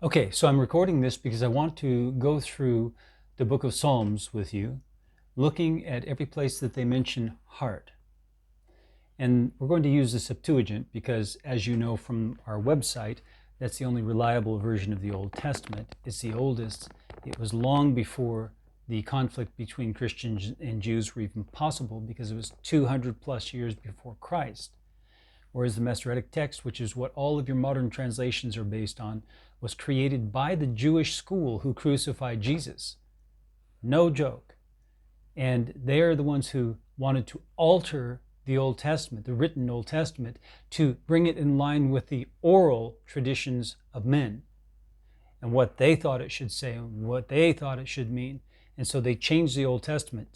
Okay, so I'm recording this because I want to go through the book of Psalms with you, looking at every place that they mention heart. And we're going to use the Septuagint because, as you know from our website, that's the only reliable version of the Old Testament. It's the oldest. It was long before the conflict between Christians and Jews were even possible, because it was 200 plus years before Christ. Whereas the Masoretic text, which is what all of your modern translations are based on, was created by the Jewish school who crucified Jesus. No joke. And they are the ones who wanted to alter the Old Testament, the written Old Testament, to bring it in line with the oral traditions of men and what they thought it should say and what they thought it should mean. And so they changed the Old Testament,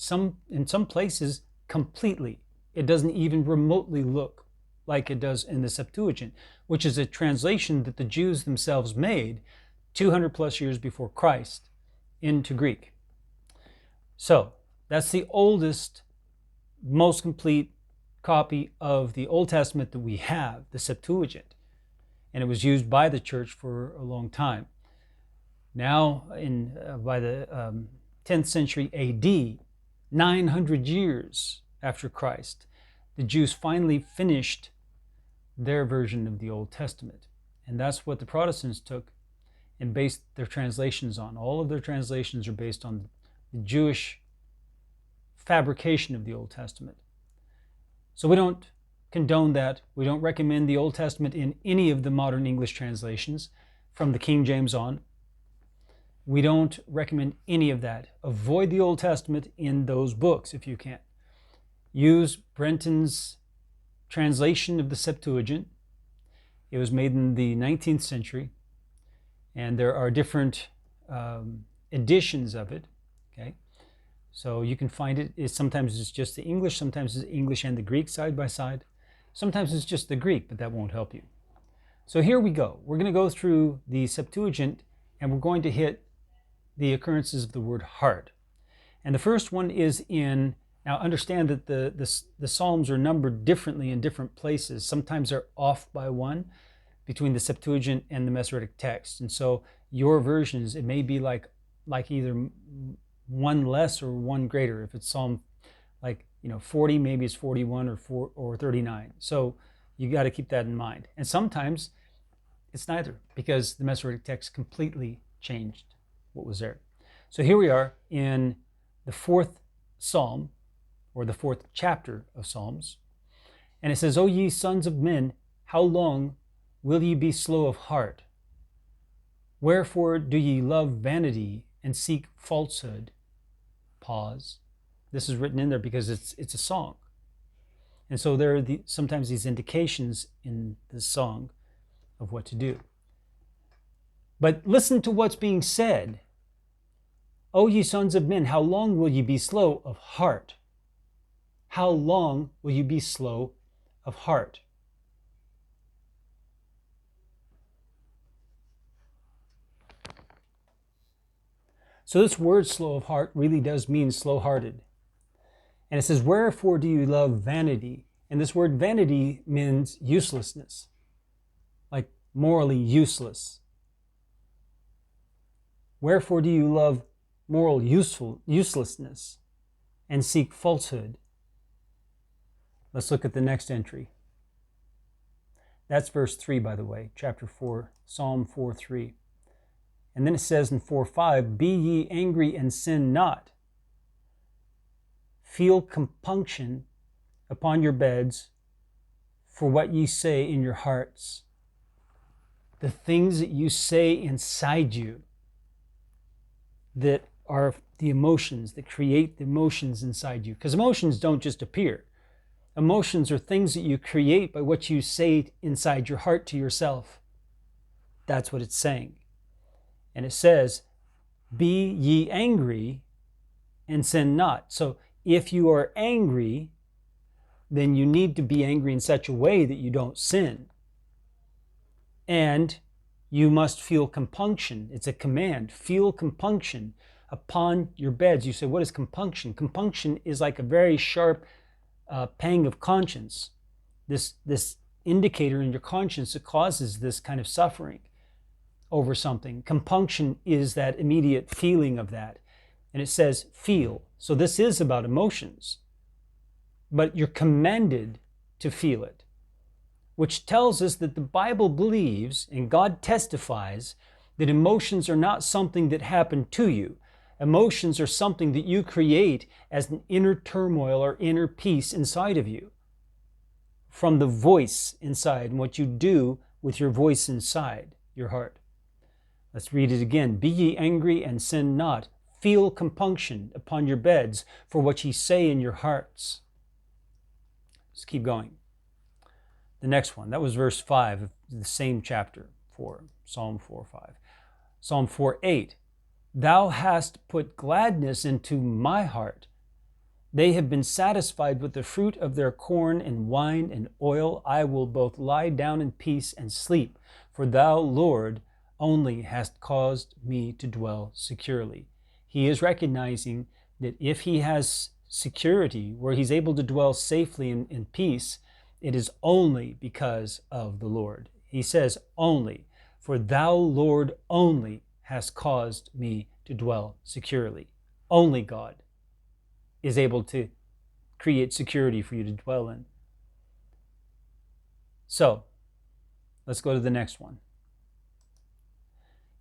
in some places completely. It doesn't even remotely look like it does in the Septuagint, which is a translation that the Jews themselves made 200 plus years before Christ into Greek. So that's the oldest, most complete copy of the Old Testament that we have, the Septuagint. And it was used by the church for a long time. Now, by the 10th century AD, 900 years after Christ, the Jews finally finished their version of the Old Testament. And that's what the Protestants took and based their translations on. All of their translations are based on the Jewish fabrication of the Old Testament. So we don't condone that. We don't recommend the Old Testament in any of the modern English translations from the King James on. We don't recommend any of that. Avoid the Old Testament in those books if you can. Use Brenton's translation of the Septuagint. It was made in the 19th century, and there are different editions of it. Okay, so you can find it. Sometimes it's just the English, sometimes it's English and the Greek side by side. Sometimes it's just the Greek, but that won't help you. So here we go. We're going to go through the Septuagint, and we're going to hit the occurrences of the word heart. And the first one is in, now understand that the Psalms are numbered differently in different places. Sometimes they're off by one between the Septuagint and the Masoretic text. And so your versions, it may be like either one less or one greater. If it's Psalm 40, maybe it's 41 or 39. So you got to keep that in mind. And sometimes it's neither, because the Masoretic text completely changed what was there. So here we are in the fourth Psalm, or the fourth chapter of Psalms. And it says, O ye sons of men, how long will ye be slow of heart? Wherefore do ye love vanity and seek falsehood? Pause. This is written in there because it's a song. And so there are sometimes these indications in the song of what to do. But listen to what's being said. O ye sons of men, how long will ye be slow of heart? How long will you be slow of heart? So this word slow of heart really does mean slow-hearted. And it says, wherefore do you love vanity? And this word vanity means uselessness, like morally useless. Wherefore do you love moral uselessness and seek falsehood? Let's look at the next entry. That's verse 3, by the way, chapter 4, Psalm 4:3. And then it says in 4:5, be ye angry and sin not. Feel compunction upon your beds for what ye say in your hearts. The things that you say inside you that are the emotions, that create the emotions inside you. Because emotions don't just appear. Emotions are things that you create by what you say inside your heart to yourself. That's what it's saying. And it says, be ye angry and sin not. So if you are angry, then you need to be angry in such a way that you don't sin. And you must feel compunction. It's a command. Feel compunction upon your beds. You say, what is compunction? Compunction is like a very sharp pang of conscience, this indicator in your conscience that causes this kind of suffering. over something. Compunction is that immediate feeling of that. And it says feel. So this is about emotions. But you're commanded to feel it, which tells us that the Bible believes, and God testifies, that emotions are not something that happen to you. Emotions are something that you create as an inner turmoil or inner peace inside of you, from the voice inside and what you do with your voice inside your heart. Let's read it again. Be ye angry and sin not. Feel compunction upon your beds for what ye say in your hearts. Let's keep going. The next one, that was verse 5 of the same chapter 4, Psalm 4:5. Psalm 4:8. Thou hast put gladness into my heart. They have been satisfied with the fruit of their corn and wine and oil. I will both lie down in peace and sleep, for thou, Lord, only hast caused me to dwell securely. He is recognizing that if he has security, where he's able to dwell safely in peace, it is only because of the Lord. He says only, for thou, Lord, only hast caused me to dwell securely. Only God is able to create security for you to dwell in. So, let's go to the next one.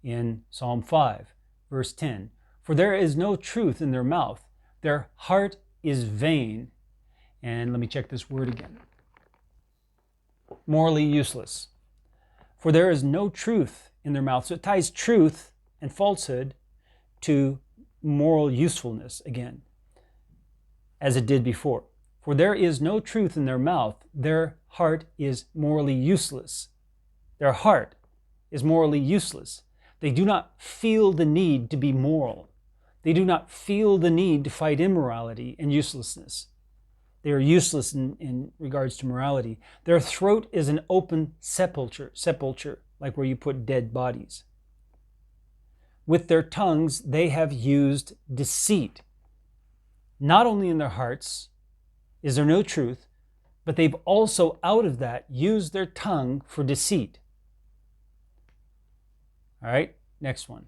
In Psalm 5, verse 10, for there is no truth in their mouth. Their heart is vain. And let me check this word again. Morally useless. For there is no truth in their mouth. So it ties truth and falsehood to moral usefulness again, as it did before. For there is no truth in their mouth. Their heart is morally useless. Their heart is morally useless. They do not feel the need to be moral. They do not feel the need to fight immorality and uselessness. They are useless in regards to morality. Their throat is an open sepulcher, like where you put dead bodies. With their tongues, they have used deceit. Not only in their hearts is there no truth, but they've also, out of that, used their tongue for deceit. All right, next one.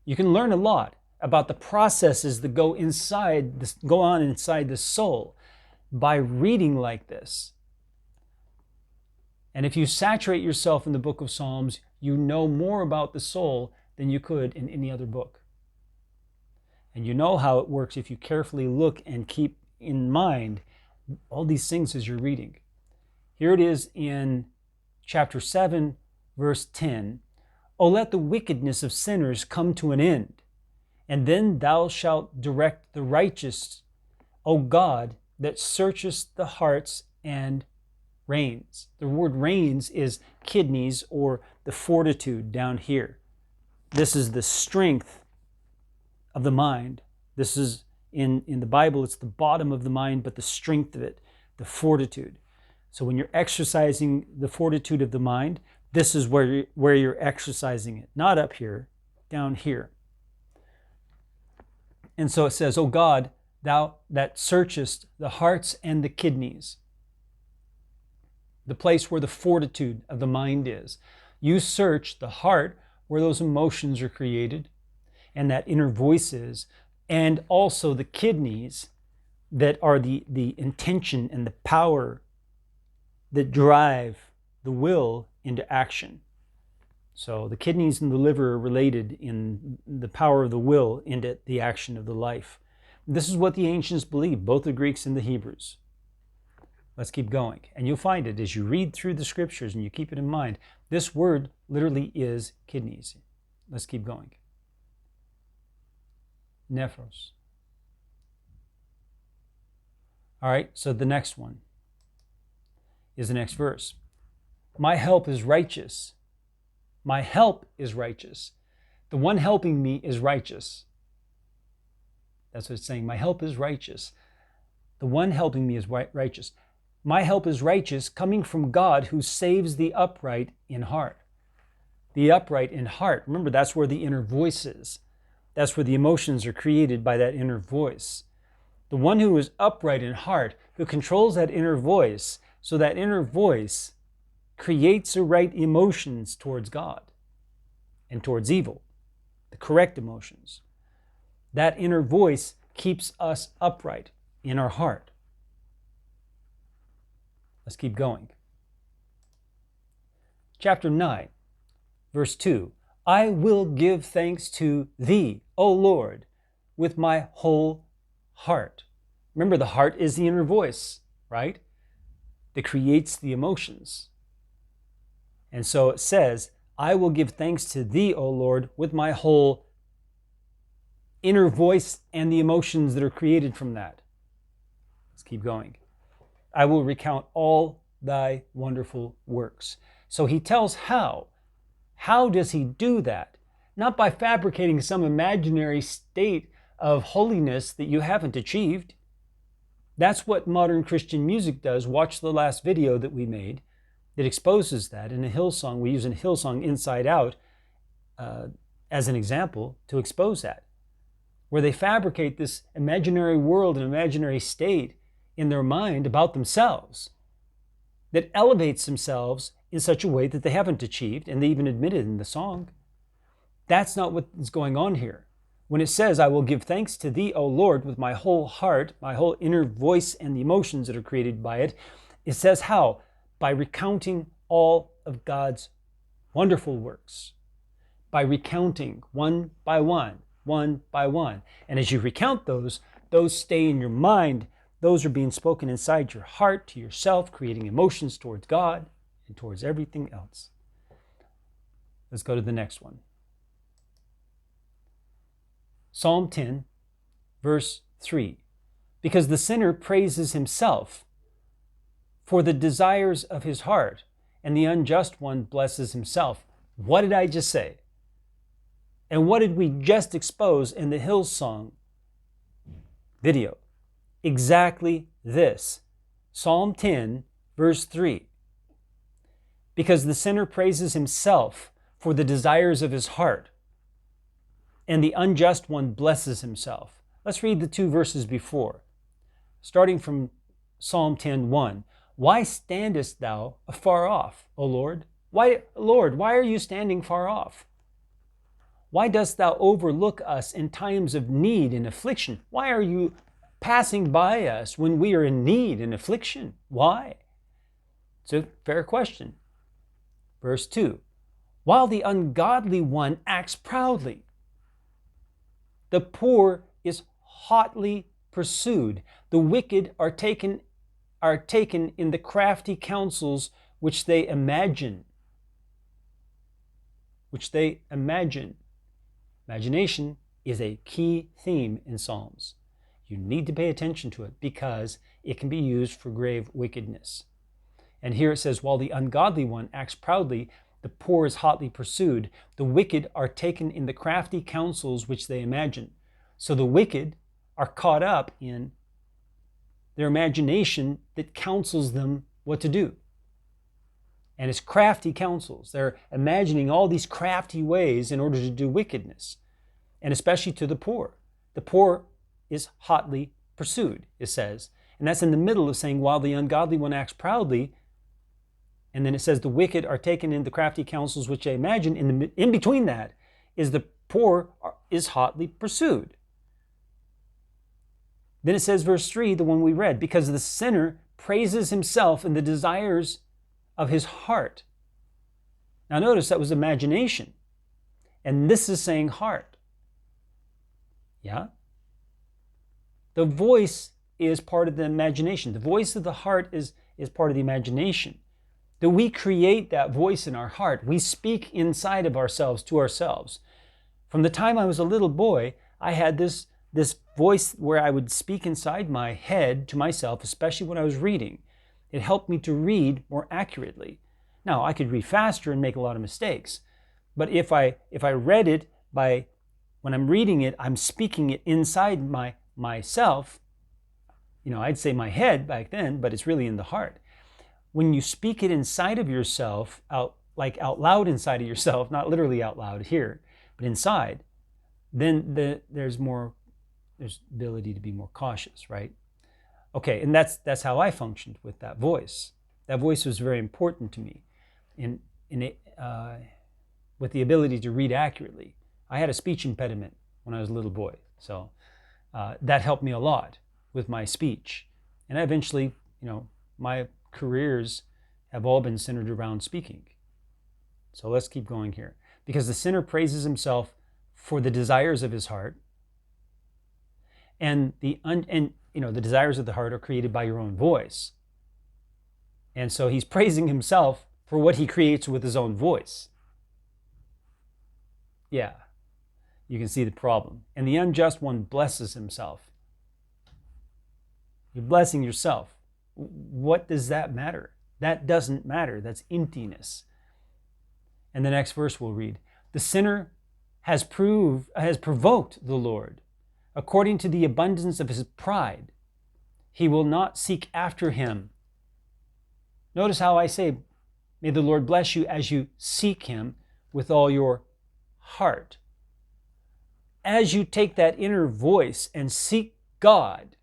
You can learn a lot about the processes that go on inside the soul by reading like this. And if you saturate yourself in the book of Psalms, you know more about the soul than you could in any other book. And you know how it works if you carefully look and keep in mind all these things as you're reading. Here it is in chapter 7, verse 10. O let the wickedness of sinners come to an end, and then thou shalt direct the righteous, O God, that searchest the hearts and reins. The word reins is kidneys, or the fortitude down here. This is the strength of the mind. This is, in the Bible, it's the bottom of the mind, but the strength of it, the fortitude. So when you're exercising the fortitude of the mind, this is where you're exercising it. Not up here, down here. And so it says, O God, thou that searchest the hearts and the kidneys, the place where the fortitude of the mind is. You search the heart where those emotions are created and that inner voice is, and also the kidneys that are the intention and the power that drive the will into action. So the kidneys and the liver are related in the power of the will into the action of the life. This is what the ancients believed, both the Greeks and the Hebrews. Let's keep going. And you'll find it as you read through the scriptures and you keep it in mind. This word literally is kidneys. Let's keep going. Nephros. All right, so the next one is the next verse. My help is righteous. My help is righteous. The one helping me is righteous. That's what it's saying. My help is righteous. The one helping me is righteous. My help is righteous, coming from God who saves the upright in heart. The upright in heart. Remember, that's where the inner voice is. That's where the emotions are created by that inner voice. The one who is upright in heart, who controls that inner voice, so that inner voice creates the right emotions towards God and towards evil, the correct emotions. That inner voice keeps us upright in our heart. Let's keep going. Chapter 9, verse 2. I will give thanks to thee, O Lord, with my whole heart. Remember, the heart is the inner voice, right? That creates the emotions. And so it says, I will give thanks to thee, O Lord, with my whole inner voice and the emotions that are created from that. Let's keep going. I will recount all thy wonderful works. So he tells how. How does he do that? Not by fabricating some imaginary state of holiness that you haven't achieved. That's what modern Christian music does. Watch the last video that we made that exposes that in a Hillsong. We use a Hillsong Inside Out as an example to expose that, where they fabricate this imaginary world and imaginary state in their mind about themselves that elevates themselves in such a way that they haven't achieved, and they even admit it in the song. That's not what is going on here. When it says, I will give thanks to thee, O Lord, with my whole heart, my whole inner voice and the emotions that are created by it, it says how? By recounting all of God's wonderful works. By recounting one by one, one by one. And as you recount those stay in your mind. Those are being spoken inside your heart to yourself, creating emotions towards God and towards everything else. Let's go to the next one. Psalm 10, verse 3. Because the sinner praises himself for the desires of his heart, and the unjust one blesses himself. What did I just say? And what did we just expose in the Hillsong video? Exactly this. Psalm 10, verse 3. Because the sinner praises himself for the desires of his heart, and the unjust one blesses himself. Let's read the two verses before. Starting from Psalm 10:1. Why standest thou afar off, O Lord? Why, Lord, why are you standing far off? Why dost thou overlook us in times of need and affliction? Why are you passing by us when we are in need and affliction? Why? It's a fair question. Verse 2. While the ungodly one acts proudly, the poor is hotly pursued. The wicked are taken in the crafty counsels which they imagine. Imagination is a key theme in Psalms. You need to pay attention to it because it can be used for grave wickedness. And here it says, while the ungodly one acts proudly, the poor is hotly pursued. The wicked are taken in the crafty counsels which they imagine. So the wicked are caught up in their imagination that counsels them what to do. And it's crafty counsels. They're imagining all these crafty ways in order to do wickedness, and especially to the poor. The poor is hotly pursued, it says. And that's in the middle of saying, while the ungodly one acts proudly, and then it says, the wicked are taken in the crafty counsels which they imagine. In between that is the poor is hotly pursued. Then it says, verse 3, the one we read, because the sinner praises himself in the desires of his heart. Now notice that was imagination. And this is saying heart. Yeah? The voice is part of the imagination. The voice of the heart is part of the imagination. That we create that voice in our heart. We speak inside of ourselves to ourselves. From the time I was a little boy, I had this voice where I would speak inside my head to myself, especially when I was reading. It helped me to read more accurately. Now, I could read faster and make a lot of mistakes. But if I read it when I'm reading it, I'm speaking it inside myself. I'd say my head back then, but it's really in the heart. When you speak it inside of yourself, out loud inside of yourself, not literally out loud here, but inside, then there's ability to be more cautious, right? Okay, and that's how I functioned with that voice. That voice was very important to me. in with the ability to read accurately. I had a speech impediment when I was a little boy, so that helped me a lot with my speech. And I eventually, my careers have all been centered around speaking. So let's keep going here. Because the sinner praises himself for the desires of his heart, and the desires of the heart are created by your own voice. And so he's praising himself for what he creates with his own voice. Yeah, you can see the problem. And the unjust one blesses himself. You're blessing yourself. What does that matter? That doesn't matter. That's emptiness. And the next verse we'll read. The sinner has provoked the Lord. According to the abundance of his pride, he will not seek after him. Notice how I say, may the Lord bless you as you seek him with all your heart. As you take that inner voice and seek God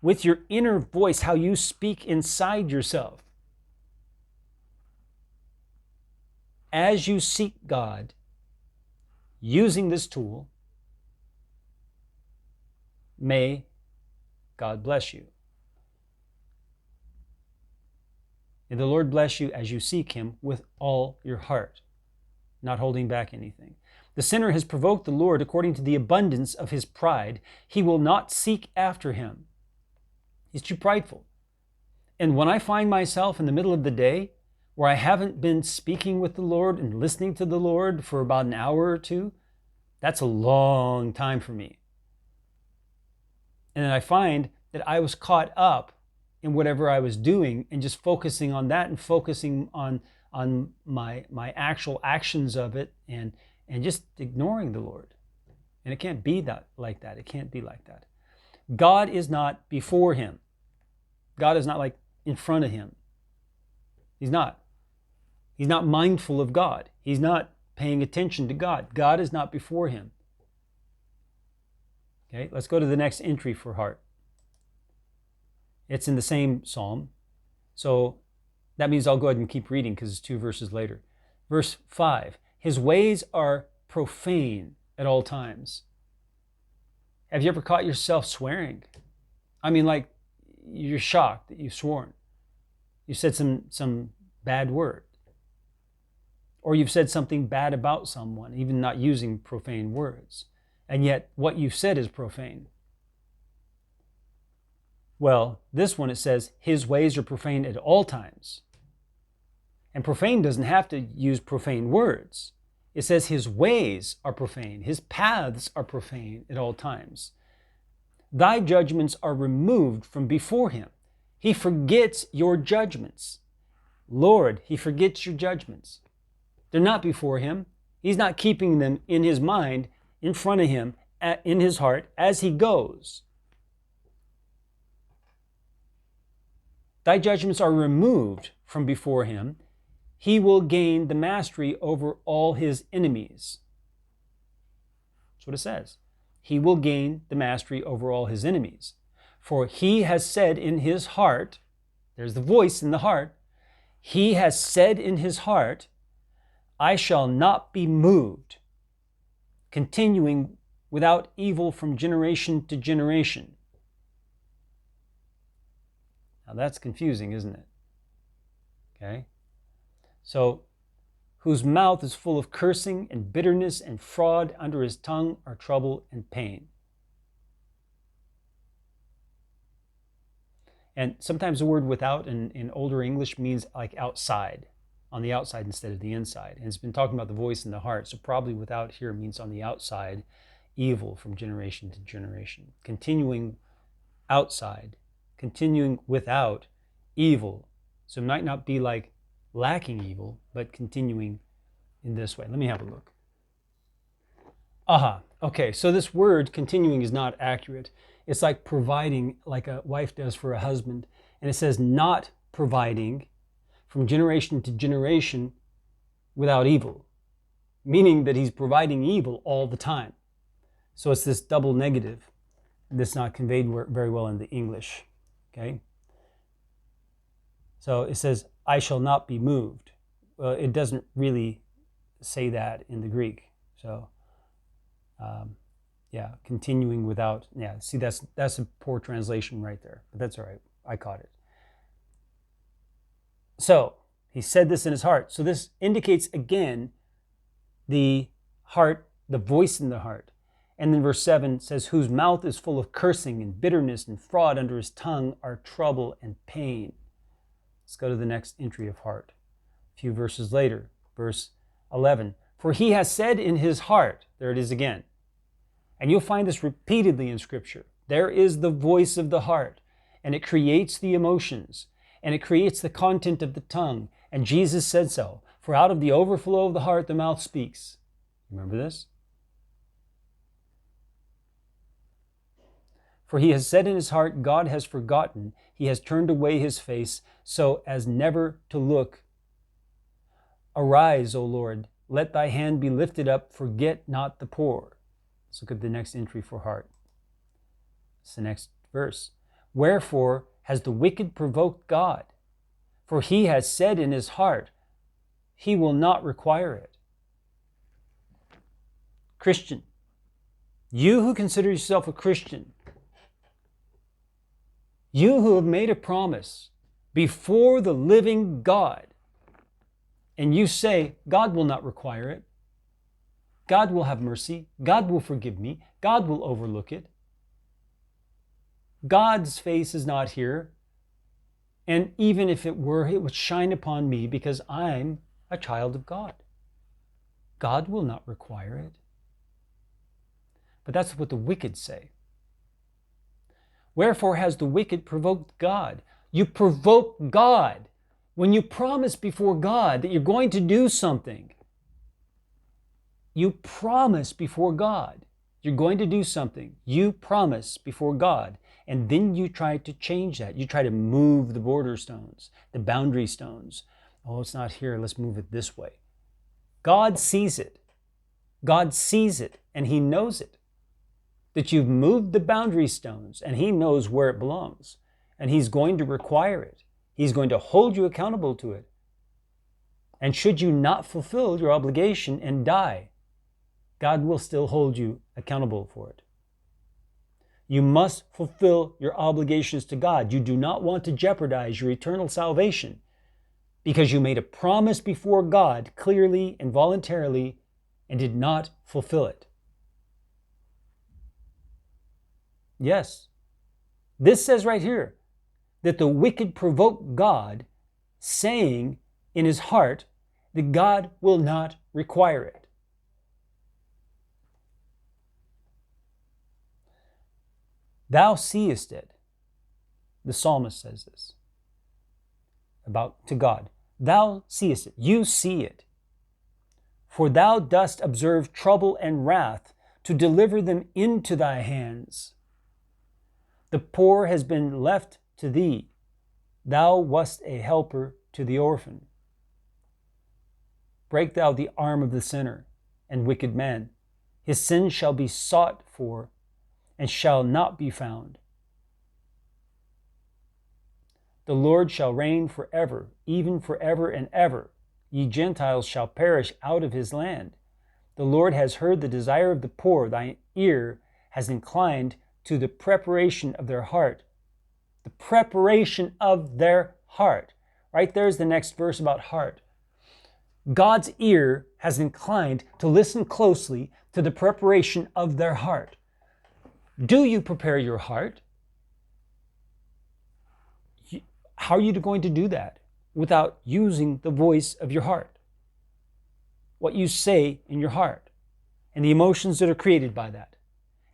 with your inner voice, how you speak inside yourself. As you seek God using this tool, may God bless you. May the Lord bless you as you seek him with all your heart, not holding back anything. The sinner has provoked the Lord according to the abundance of his pride. He will not seek after him. He's too prideful. And when I find myself in the middle of the day where I haven't been speaking with the Lord and listening to the Lord for about an hour or two, that's a long time for me. And then I find that I was caught up in whatever I was doing and just focusing on that and focusing on my actual actions of it and just ignoring the Lord. And it can't be like that. It can't be like that. God is not before him. God is not like in front of him. He's not. He's not mindful of God. He's not paying attention to God. God is not before him. Okay, let's go to the next entry for heart. It's in the same psalm. So that means I'll go ahead and keep reading because it's 2 verses later. Verse 5, his ways are profane at all times. Have you ever caught yourself swearing? I mean, like, you're shocked that you've sworn. You said some bad word. Or you've said something bad about someone, even not using profane words. And yet what you've said is profane. Well, this one, it says, his ways are profane at all times. And profane doesn't have to use profane words. It says his ways are profane. His paths are profane at all times. Thy judgments are removed from before him. He forgets your judgments. Lord, he forgets your judgments. They're not before him. He's not keeping them in his mind, in front of him, in his heart, as he goes. Thy judgments are removed from before him. He will gain the mastery over all his enemies. That's what it says. He will gain the mastery over all his enemies. For he has said in his heart, there's the voice in the heart, he has said in his heart, I shall not be moved, continuing without evil from generation to generation. Now that's confusing, isn't it? Okay. So, whose mouth is full of cursing and bitterness and fraud, under his tongue are trouble and pain. And sometimes the word without in older English means like outside, on the outside instead of the inside. And it's been talking about the voice in the heart, so probably without here means on the outside, evil from generation to generation. Continuing outside, continuing without evil. So it might not be like lacking evil, but continuing in this way. Let me have a look. Okay, so this word continuing is not accurate. It's like providing, like a wife does for a husband. And it says not providing from generation to generation without evil, meaning that he's providing evil all the time. So it's this double negative that's not conveyed very well in the English. Okay? So it says, I shall not be moved. Well, it doesn't really say that in the Greek. So, yeah, continuing without, yeah, see, that's a poor translation right there, but that's all right. I caught it. So, he said this in his heart. So this indicates again the heart, the voice in the heart. And then verse 7 says, whose mouth is full of cursing and bitterness and fraud, under his tongue are trouble and pain. Let's go to the next entry of heart. A few verses later, verse 11. For he has said in his heart, there it is again. And you'll find this repeatedly in Scripture. There is the voice of the heart, and it creates the emotions, and it creates the content of the tongue. And Jesus said so. For out of the overflow of the heart, the mouth speaks. Remember this? For he has said in his heart, God has forgotten. He has turned away his face so as never to look. Arise, O Lord, let thy hand be lifted up. Forget not the poor. Let's look at the next entry for heart. It's the next verse. Wherefore has the wicked provoked God? For he has said in his heart, he will not require it. Christian, you who consider yourself a Christian, you who have made a promise before the living God, and you say, God will not require it. God will have mercy. God will forgive me. God will overlook it. God's face is not here. And even if it were, it would shine upon me because I'm a child of God. God will not require it. But that's what the wicked say. Wherefore has the wicked provoked God? You provoke God when you promise before God that you're going to do something. You promise before God you're going to do something. You promise before God, and then you try to change that. You try to move the border stones, the boundary stones. Oh, it's not here. Let's move it this way. God sees it. God sees it, and he knows it. That you've moved the boundary stones, and he knows where it belongs. And he's going to require it. He's going to hold you accountable to it. And should you not fulfill your obligation and die, God will still hold you accountable for it. You must fulfill your obligations to God. You do not want to jeopardize your eternal salvation because you made a promise before God clearly and voluntarily and did not fulfill it. Yes, this says right here that the wicked provoke God, saying in his heart that God will not require it. Thou seest it. The psalmist says this about to God. Thou seest it. You see it. For thou dost observe trouble and wrath to deliver them into thy hands. The poor has been left to thee. Thou wast a helper to the orphan. Break thou the arm of the sinner and wicked man. His sin shall be sought for and shall not be found. The Lord shall reign forever, even forever and ever. Ye Gentiles shall perish out of his land. The Lord has heard the desire of the poor. Thine ear has inclined to the preparation of their heart. The preparation of their heart. Right there's the next verse about heart. God's ear has inclined to listen closely to the preparation of their heart. Do you prepare your heart? How are you going to do that without using the voice of your heart? What you say in your heart and the emotions that are created by that.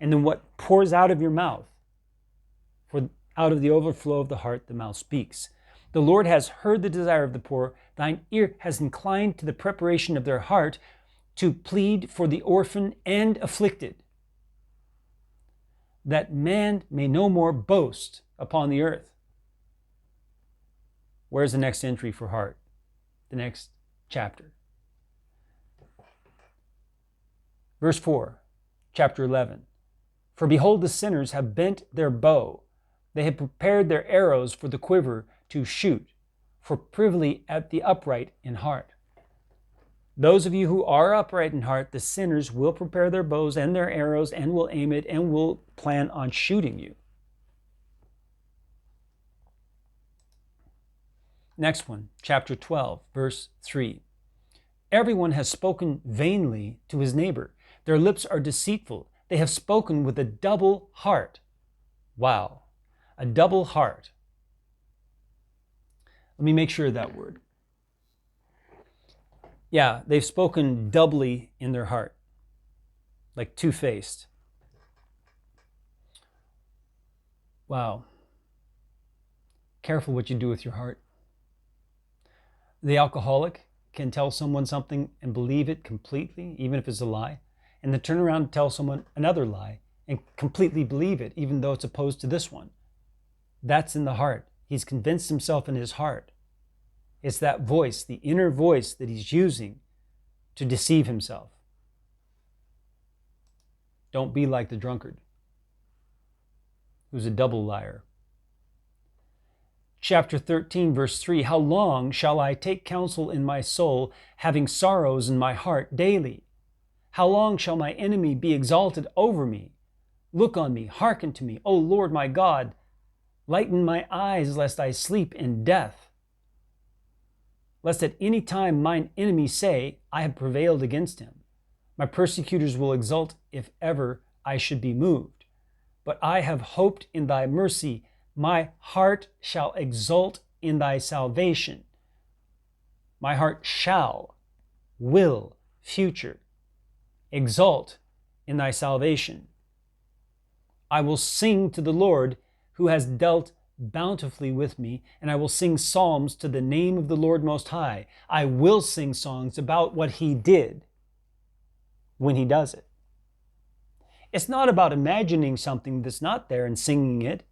And then what pours out of your mouth. For out of the overflow of the heart, the mouth speaks. The Lord has heard the desire of the poor. Thine ear has inclined to the preparation of their heart to plead for the orphan and afflicted, that man may no more boast upon the earth. Where's the next entry for heart? The next chapter. Verse 4, chapter 11. For behold, the sinners have bent their bow. They have prepared their arrows for the quiver to shoot, for privily at the upright in heart. Those of you who are upright in heart, the sinners, will prepare their bows and their arrows and will aim it and will plan on shooting you. Next one, chapter 12, verse 3. Everyone has spoken vainly to his neighbor. Their lips are deceitful. They have spoken with a double heart. Wow, a double heart. Let me make sure of that word. Yeah, they've spoken doubly in their heart, like two-faced. Wow. Careful what you do with your heart. The alcoholic can tell someone something and believe it completely, even if it's a lie, and then turn around and tell someone another lie and completely believe it, even though it's opposed to this one. That's in the heart. He's convinced himself in his heart. It's that voice, the inner voice that he's using to deceive himself. Don't be like the drunkard, who's a double liar. Chapter 13, verse 3, how long shall I take counsel in my soul, having sorrows in my heart daily? How long shall my enemy be exalted over me? Look on me, hearken to me, O Lord my God. Lighten my eyes, lest I sleep in death. Lest at any time mine enemies say, I have prevailed against him. My persecutors will exult if ever I should be moved. But I have hoped in thy mercy. My heart shall exult in thy salvation. My heart shall, will, future, exult in thy salvation. I will sing to the Lord who has dealt bountifully with me, and I will sing psalms to the name of the Lord Most High. I will sing songs about what he did when he does it. It's not about imagining something that's not there and singing it.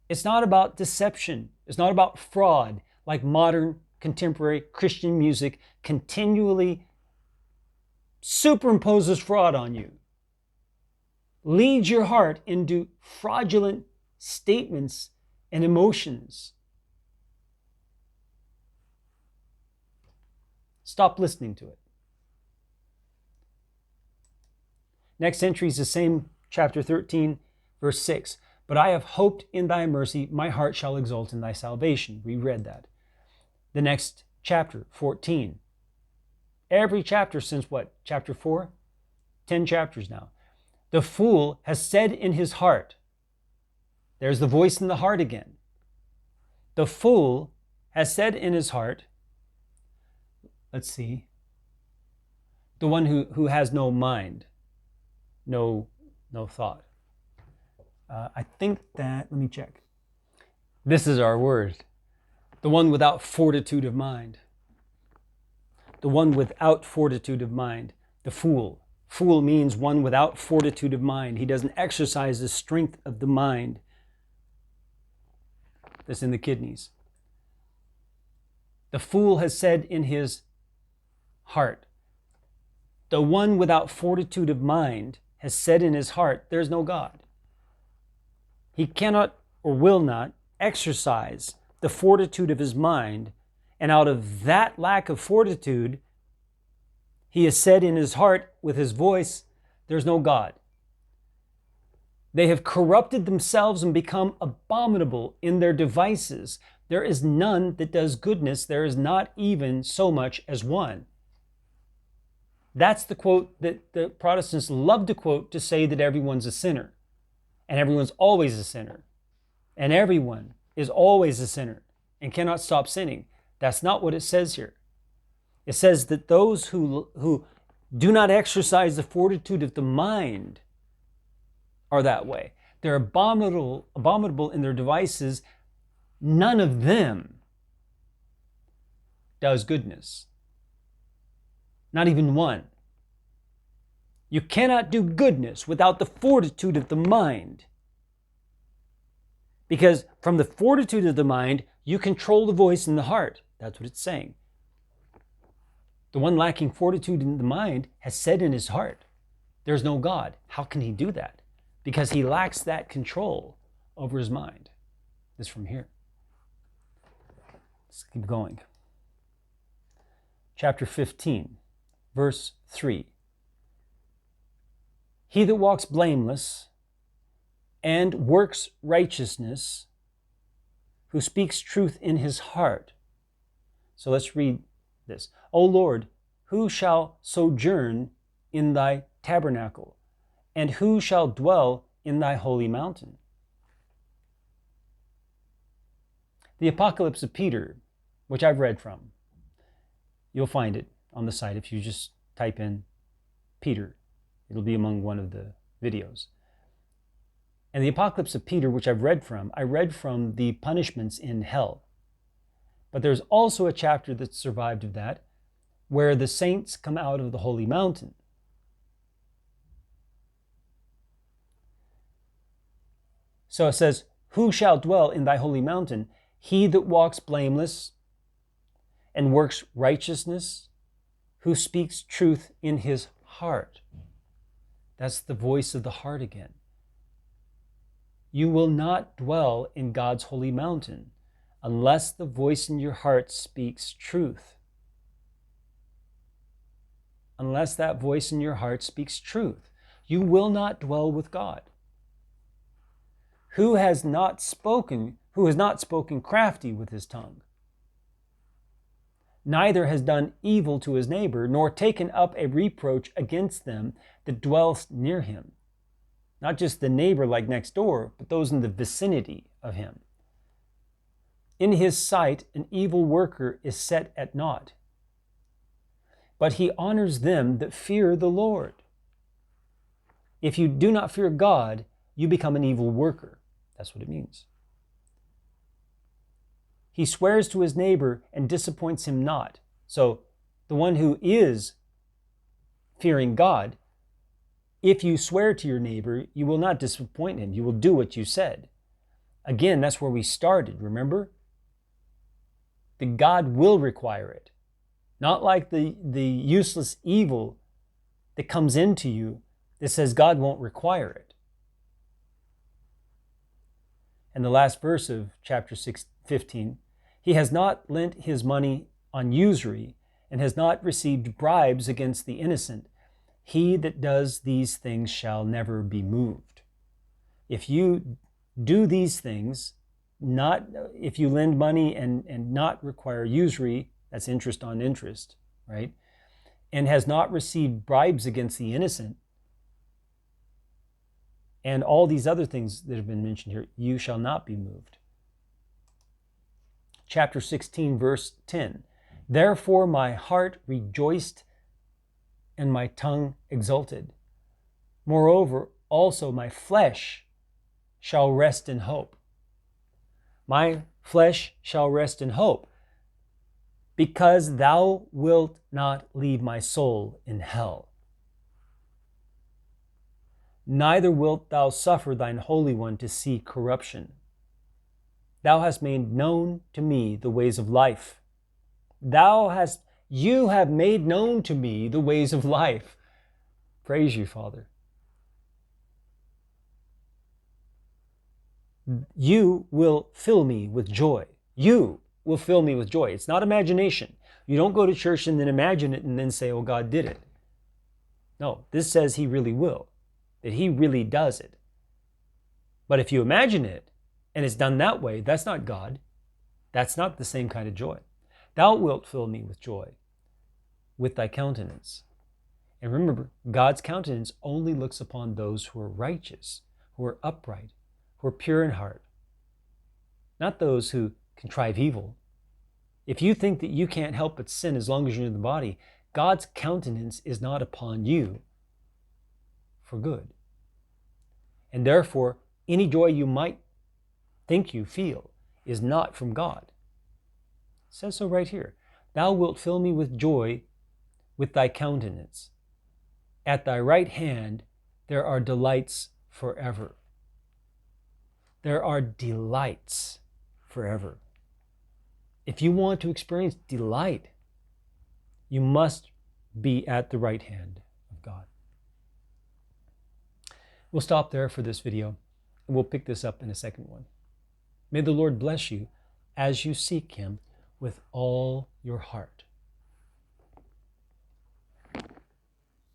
It's not about deception. It's not about fraud, like modern contemporary Christian music continually superimposes fraud on you. Leads your heart into fraudulent statements and emotions. Stop listening to it. Next entry is the same chapter 13, verse 6. But I have hoped in thy mercy, my heart shall exult in thy salvation. We read that. The next chapter, 14. Every chapter since what? Chapter 4? 10 chapters now. The fool has said in his heart. There's the voice in the heart again. The fool has said in his heart, let's see, the one who has no mind, no thought. I think that, let me check. This is our word. The one without fortitude of mind. The one without fortitude of mind. The fool. Fool means one without fortitude of mind. He doesn't exercise the strength of the mind that's in the kidneys. The fool has said in his heart. The one without fortitude of mind has said in his heart, there's no God. He cannot or will not exercise the fortitude of his mind, and out of that lack of fortitude, he has said in his heart with his voice, there's no God. They have corrupted themselves and become abominable in their devices. There is none that does goodness. There is not even so much as one. That's the quote that the Protestants love to quote to say that everyone's a sinner. And everyone's always a sinner. And everyone is always a sinner and cannot stop sinning. That's not what it says here. It says that those who do not exercise the fortitude of the mind are that way. They're abominable in their devices. None of them does goodness. Not even one. You cannot do goodness without the fortitude of the mind. Because from the fortitude of the mind, you control the voice in the heart. That's what it's saying. The one lacking fortitude in the mind has said in his heart, there's no God. How can he do that? Because he lacks that control over his mind. This from here. Let's keep going. chapter 15, verse 3. He that walks blameless and works righteousness, who speaks truth in his heart. So let's read this. O Lord, who shall sojourn in thy tabernacle, and who shall dwell in thy holy mountain? The Apocalypse of Peter, which I've read from, you'll find it on the site if you just type in Peter. It'll be among one of the videos. And the Apocalypse of Peter, which I've read from, I read from the punishments in hell. But there's also a chapter that survived of that, where the saints come out of the holy mountain. So it says, who shall dwell in thy holy mountain? He that walks blameless and works righteousness, who speaks truth in his heart. That's the voice of the heart again. You will not dwell in God's holy mountain unless the voice in your heart speaks truth. Unless that voice in your heart speaks truth, you will not dwell with God. Who has not spoken crafty with his tongue? Neither has done evil to his neighbor, nor taken up a reproach against them that dwells near him. Not just the neighbor like next door, but those in the vicinity of him. In his sight, an evil worker is set at naught, but he honors them that fear the Lord. If you do not fear God, you become an evil worker. That's what it means. He swears to his neighbor and disappoints him not. So the one who is fearing God, if you swear to your neighbor, you will not disappoint him. You will do what you said. Again, that's where we started, remember? That God will require it. Not like the useless evil that comes into you that says God won't require it. And the last verse of chapter 15, he has not lent his money on usury and has not received bribes against the innocent. He that does these things shall never be moved. If you do these things, if you lend money and not require usury, that's interest on interest, right? And has not received bribes against the innocent, and all these other things that have been mentioned here, you shall not be moved. Chapter 16, verse 10. Therefore my heart rejoiced and my tongue exulted. Moreover, also my flesh shall rest in hope. My flesh shall rest in hope, because thou wilt not leave my soul in hell. Neither wilt thou suffer thine Holy One to see corruption. Thou hast made known to me the ways of life. You have made known to me the ways of life. Praise you, Father. You will fill me with joy. You will fill me with joy. It's not imagination. You don't go to church and then imagine it and then say, oh, God did it. No, this says he really will, that he really does it. But if you imagine it and it's done that way, that's not God. That's not the same kind of joy. Thou wilt fill me with joy with thy countenance. And remember, God's countenance only looks upon those who are righteous, who are upright, who are pure in heart, not those who contrive evil. If you think that you can't help but sin as long as you're in the body, God's countenance is not upon you for good. And therefore, any joy you might think you feel is not from God. It says so right here. Thou wilt fill me with joy with thy countenance. At thy right hand there are delights forever. There are delights forever. If you want to experience delight, you must be at the right hand of God. We'll stop there for this video, and we'll pick this up in a second one. May the Lord bless you as you seek him with all your heart.